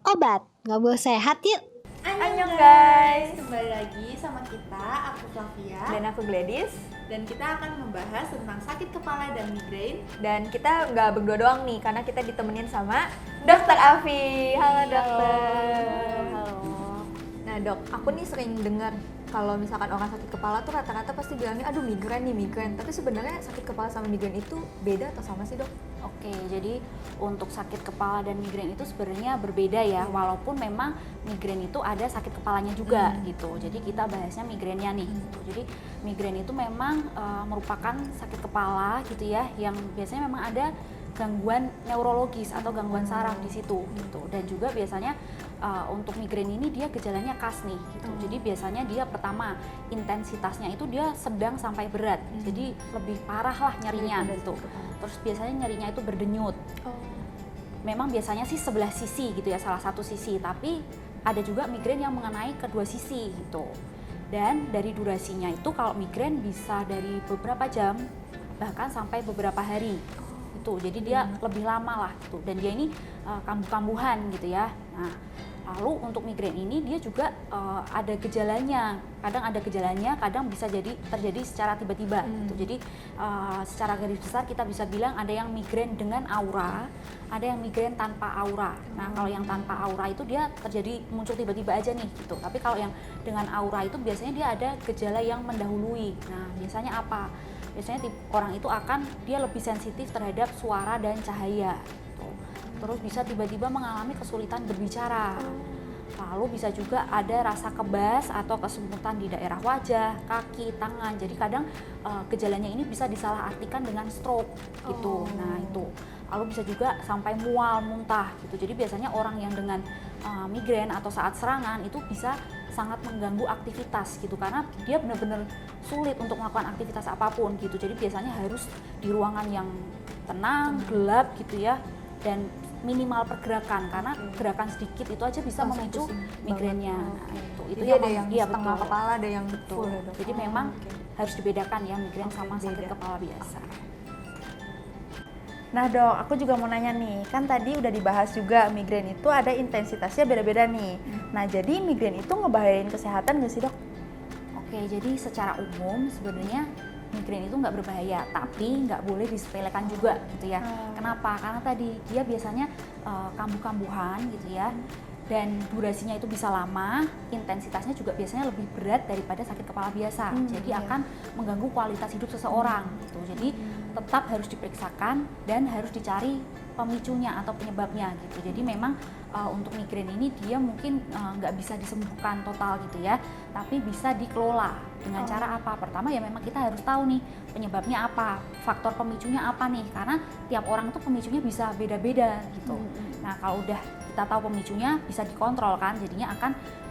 obat. Ngobrol sehat yuk. Annyeong guys, kembali lagi sama kita, aku Flavia dan aku Gladys. dan kita akan membahas tentang sakit kepala dan migrain. Dan kita nggak berdua doang nih, karena kita ditemenin sama Dokter Afi. Halo dokter. Halo. Nah dok, aku nih sering dengar kalau misalkan orang sakit kepala tuh rata-rata pasti bilangnya aduh migrain nih migrain. Tapi sebenarnya sakit kepala sama migrain itu beda atau sama sih dok? Oke, jadi untuk sakit kepala dan migrain itu sebenarnya berbeda ya, walaupun memang migrain itu ada sakit kepalanya juga gitu. Jadi kita bahasnya migrainnya nih. Gitu. Jadi migrain itu memang merupakan sakit kepala gitu ya, yang biasanya memang ada gangguan neurologis atau gangguan saraf di situ gitu. Dan juga biasanya untuk migrain ini dia gejalanya khas nih gitu. Jadi biasanya dia pertama intensitasnya itu dia sedang sampai berat. Jadi lebih parah lah nyerinya gitu. Terus biasanya nyerinya itu berdenyut. Memang biasanya sih sebelah sisi gitu ya, salah satu sisi, tapi ada juga migrain yang mengenai kedua sisi gitu. Dan dari durasinya itu kalau migrain bisa dari beberapa jam bahkan sampai beberapa hari. Itu jadi dia lebih lama lah gitu. Dan dia ini kambuh-kambuhan gitu ya. Nah, lalu untuk migrain ini dia juga ada gejalanya. Kadang ada gejalanya, kadang bisa terjadi secara tiba-tiba gitu. Jadi secara garis besar kita bisa bilang ada yang migrain dengan aura, ada yang migrain tanpa aura. Nah, kalau yang tanpa aura itu dia terjadi muncul tiba-tiba aja nih gitu. Tapi kalau yang dengan aura itu biasanya dia ada gejala yang mendahului. Nah, biasanya apa? Biasanya orang itu dia lebih sensitif terhadap suara dan cahaya gitu. Terus bisa tiba-tiba mengalami kesulitan berbicara. Lalu bisa juga ada rasa kebas atau kesemutan di daerah wajah, kaki, tangan. Jadi kadang gejalanya ini bisa disalahartikan dengan stroke gitu. Nah itu. Lalu bisa juga sampai mual, muntah gitu. Jadi biasanya orang yang dengan migrain atau saat serangan itu bisa sangat mengganggu aktivitas gitu, karena dia benar-benar sulit untuk melakukan aktivitas apapun gitu. Jadi biasanya harus di ruangan yang tenang, gelap gitu ya, dan minimal pergerakan, karena gerakan sedikit itu aja bisa memicu migrainnya. Nah, itu Jadi yang ada yang iya, setengah betul. kepala, ada yang Betul. full ya dok? Jadi memang harus dibedakan ya migrain sama sakit beda. kepala biasa. Nah dok, aku juga mau nanya nih, kan tadi udah dibahas juga migrain itu ada intensitasnya beda-beda nih. Nah jadi migrain itu ngebahayain kesehatan nggak sih dok? Oke, jadi secara umum sebenarnya migrain itu nggak berbahaya, tapi nggak boleh disepelekan juga gitu ya. Kenapa? Karena tadi dia biasanya kambuh-kambuhan gitu ya, dan durasinya itu bisa lama, intensitasnya juga biasanya lebih berat daripada sakit kepala biasa. Jadi akan mengganggu kualitas hidup seseorang gitu. Jadi tetap harus diperiksakan dan harus dicari pemicunya atau penyebabnya gitu. Jadi memang untuk migrain ini dia mungkin nggak bisa disembuhkan total gitu ya, tapi bisa dikelola dengan cara apa? Pertama ya memang kita harus tahu nih penyebabnya apa, faktor pemicunya apa nih, karena tiap orang tuh pemicunya bisa beda-beda gitu. Nah kalau udah kita tahu pemicunya bisa dikontrol kan, jadinya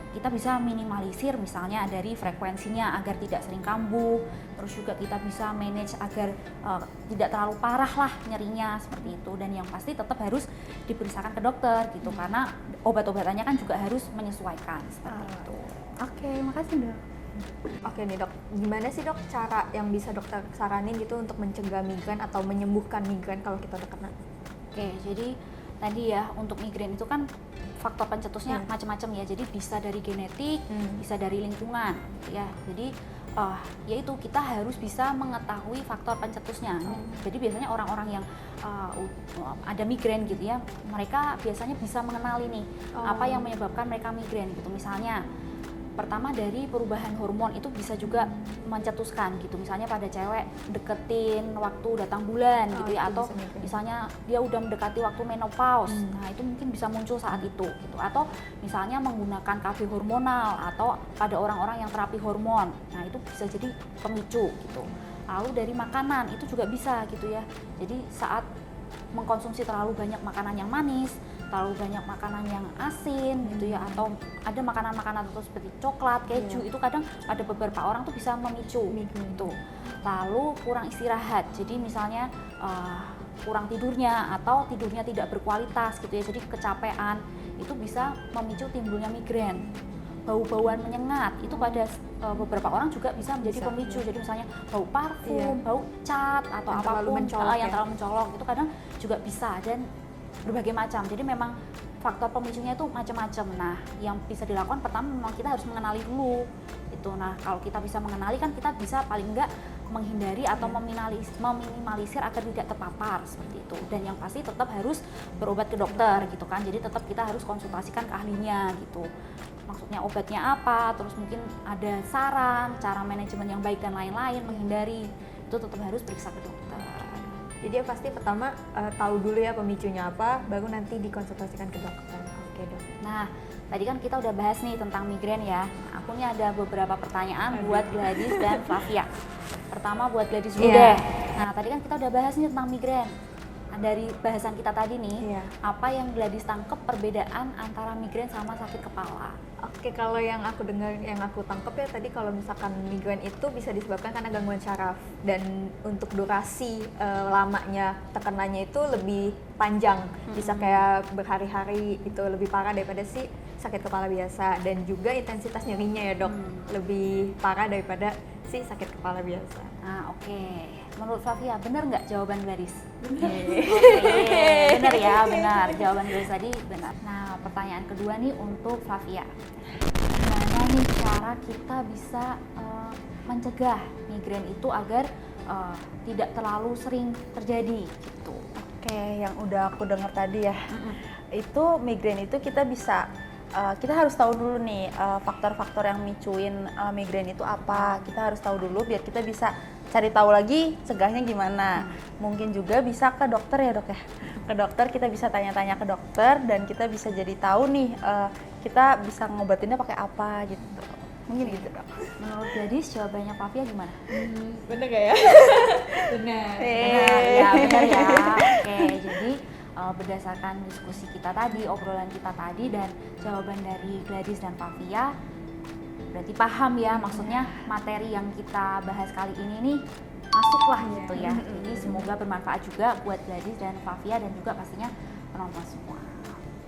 kita bisa minimalisir misalnya dari frekuensinya agar tidak sering kambuh, terus juga kita bisa manage agar tidak terlalu parah lah nyerinya seperti itu. Dan yang pasti tetap harus diperiksakan ke dokter gitu, karena obat-obatannya kan juga harus menyesuaikan seperti itu. Oke, makasih dok. Oke nih dok, gimana sih dok cara yang bisa dokter saranin gitu untuk mencegah migrain atau menyembuhkan migrain kalau kita udah kena? Oke, jadi tadi ya untuk migrain itu kan faktor pencetusnya macam-macam ya. Jadi bisa dari genetik, bisa dari lingkungan gitu ya. Jadi yaitu kita harus bisa mengetahui faktor pencetusnya. Jadi biasanya orang-orang yang ada migrain gitu ya, mereka biasanya bisa mengenali nih apa yang menyebabkan mereka migrain gitu. Misalnya pertama dari perubahan hormon itu bisa juga mencetuskan gitu. Misalnya pada cewek deketin waktu datang bulan gitu ya, atau misalnya dia udah mendekati waktu menopause. Nah, itu mungkin bisa muncul saat itu gitu. Atau misalnya menggunakan KB hormonal atau pada orang-orang yang terapi hormon. Nah, itu bisa jadi pemicu gitu. Lalu dari makanan itu juga bisa gitu ya. Jadi saat mengkonsumsi terlalu banyak makanan yang manis, terlalu banyak makanan yang asin gitu ya, atau ada makanan-makanan tertentu seperti coklat, keju, itu kadang pada beberapa orang tuh bisa memicu gitu. Lalu kurang istirahat, jadi misalnya kurang tidurnya atau tidurnya tidak berkualitas gitu ya, jadi kecapean, itu bisa memicu timbulnya migrain. Bau-bauan menyengat itu pada beberapa orang juga bisa menjadi pemicu. Jadi misalnya bau parfum, bau cat atau yang apapun terlalu mencolok, yang terlalu mencolok itu kadang juga bisa, dan berbagai macam. Jadi memang faktor pemicunya itu macam-macam. Nah, yang bisa dilakukan pertama memang kita harus mengenali dulu itu. Nah, kalau kita bisa mengenali kan kita bisa paling enggak menghindari atau meminimalisir agar tidak terpapar seperti itu. Dan yang pasti tetap harus berobat ke dokter gitu kan. Jadi tetap kita harus konsultasikan ke ahlinya gitu. Maksudnya obatnya apa, terus mungkin ada saran, cara manajemen yang baik dan lain-lain, menghindari itu tetap harus periksa ke dokter. Jadi yang pasti pertama tahu dulu ya pemicunya apa, baru nanti dikonsultasikan ke dokter. Oke dok. Nah, tadi kan kita udah bahas nih tentang migrain ya. Aku nih ada beberapa pertanyaan buat Gladys dan Flavia. Pertama buat Gladys dulu deh. Nah, tadi kan kita udah bahas nih tentang migrain. Nah, dari bahasan kita tadi nih, apa yang Gladys tangkep perbedaan antara migrain sama sakit kepala? Oke, kalau yang aku dengar, yang aku tangkep ya tadi kalau misalkan migrain itu bisa disebabkan karena gangguan saraf dan untuk durasi lamanya tekanannya itu lebih panjang, bisa kayak berhari-hari itu lebih parah daripada si sakit kepala biasa dan juga intensitas nyerinya ya dok lebih parah daripada si sakit kepala biasa. Nah, oke. Menurut Flavia, benar nggak jawaban Gladys? Benar. Benar ya, benar. Jawaban Gladys tadi benar. Nah, pertanyaan kedua nih untuk Flavia. Gimana nih cara kita bisa mencegah migrain itu agar tidak terlalu sering terjadi gitu? Oke, yang udah aku dengar tadi ya, itu migrain itu kita bisa kita harus tahu dulu nih faktor-faktor yang micuin migrain itu apa. Kita harus tahu dulu biar kita bisa cari tahu lagi cegahnya gimana. Mungkin juga bisa ke dokter ya dok ya. Ke dokter kita bisa tanya-tanya ke dokter dan kita bisa jadi tahu nih kita bisa ngobatinnya pakai apa gitu. Mungkin gitu dok. Menurut Gladys jawabannya Flavia gimana? Bener gak ya? Benar. Benar ya, benar ya. Oke, jadi berdasarkan diskusi kita tadi, obrolan kita tadi dan jawaban dari Gladys dan Flavia, berarti paham ya maksudnya materi yang kita bahas kali ini nih masuklah gitu ya. Jadi semoga bermanfaat juga buat Gladys dan Flavia dan juga pastinya penonton semua.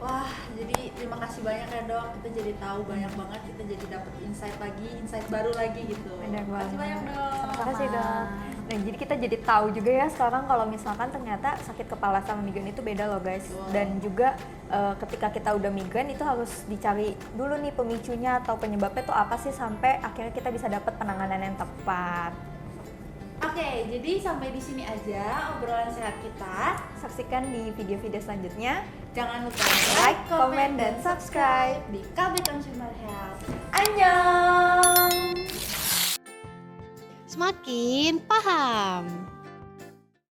Wah, jadi terima kasih banyak ya dok. Kita jadi tahu banyak banget, kita jadi dapat insight lagi, insight baru lagi gitu. Benar Terima kasih banyak dok. Terima kasih dok. Nah, jadi kita jadi tahu juga ya sekarang kalau misalkan ternyata sakit kepala sama migrain itu beda loh guys. Dan juga ketika kita udah migrain itu harus dicari dulu nih pemicunya atau penyebabnya itu apa sih sampai akhirnya kita bisa dapat penanganan yang tepat. Oke, jadi sampai di sini aja obrolan sehat kita. Saksikan di video-video selanjutnya. Jangan lupa Like, comment, dan subscribe di KB Consumer Health. Annyeong! Semakin paham.